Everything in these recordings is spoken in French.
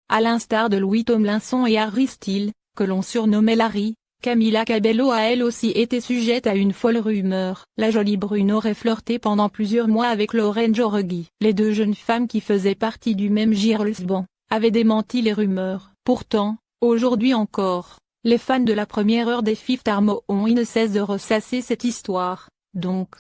À l'instar de Louis Tomlinson et Harry Styles, que l'on surnommait Larry, Camila Cabello a elle aussi été sujette à une folle rumeur. La jolie brune aurait flirté pendant plusieurs mois avec Lauren Jauregui. Les deux jeunes femmes qui faisaient partie du même girls-band avaient démenti les rumeurs. Pourtant, aujourd'hui encore, les fans de la première heure des Fifth Harmony ne cessent de ressasser cette histoire, donc.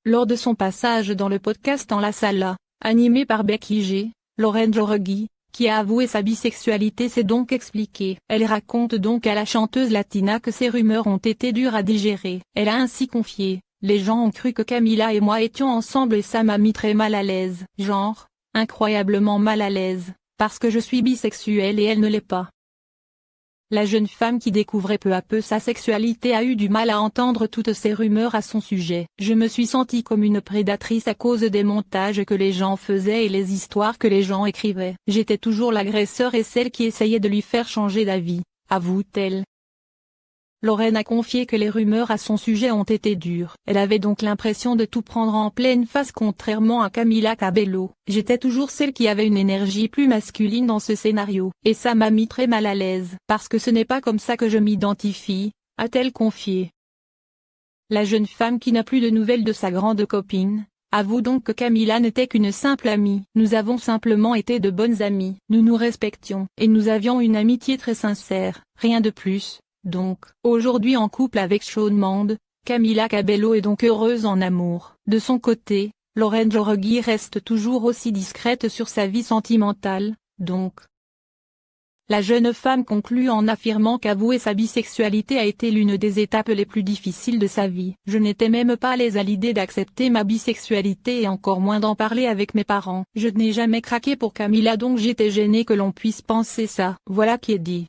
Lors de son passage dans le podcast En la Sala, animé par Becky G, Lauren Jauregui, qui a avoué sa bisexualité, s'est donc expliquée. Elle raconte donc à la chanteuse latina que ces rumeurs ont été dures à digérer. Elle a ainsi confié: « Les gens ont cru que Camila et moi étions ensemble et ça m'a mis très mal à l'aise. Genre, incroyablement mal à l'aise, parce que je suis bisexuelle et elle ne l'est pas. » La jeune femme qui découvrait peu à peu sa sexualité a eu du mal à entendre toutes ces rumeurs à son sujet. « Je me suis sentie comme une prédatrice à cause des montages que les gens faisaient et les histoires que les gens écrivaient. J'étais toujours l'agresseur et celle qui essayait de lui faire changer d'avis », avoue-t-elle. Lauren a confié que les rumeurs à son sujet ont été dures. Elle avait donc l'impression de tout prendre en pleine face contrairement à Camila Cabello. « J'étais toujours celle qui avait une énergie plus masculine dans ce scénario. Et ça m'a mis très mal à l'aise. Parce que ce n'est pas comme ça que je m'identifie », a-t-elle confié. La jeune femme qui n'a plus de nouvelles de sa grande copine, avoue donc que Camila n'était qu'une simple amie. « Nous avons simplement été de bonnes amies. Nous nous respections. Et nous avions une amitié très sincère, rien de plus. » Donc, aujourd'hui en couple avec Shawn Mendes, Camila Cabello est donc heureuse en amour. De son côté, Lauren Jauregui reste toujours aussi discrète sur sa vie sentimentale, donc. La jeune femme conclut en affirmant qu'avouer sa bisexualité a été l'une des étapes les plus difficiles de sa vie. « Je n'étais même pas à l'aise à l'idée d'accepter ma bisexualité et encore moins d'en parler avec mes parents. Je n'ai jamais craqué pour Camila donc j'étais gênée que l'on puisse penser ça. » Voilà qui est dit.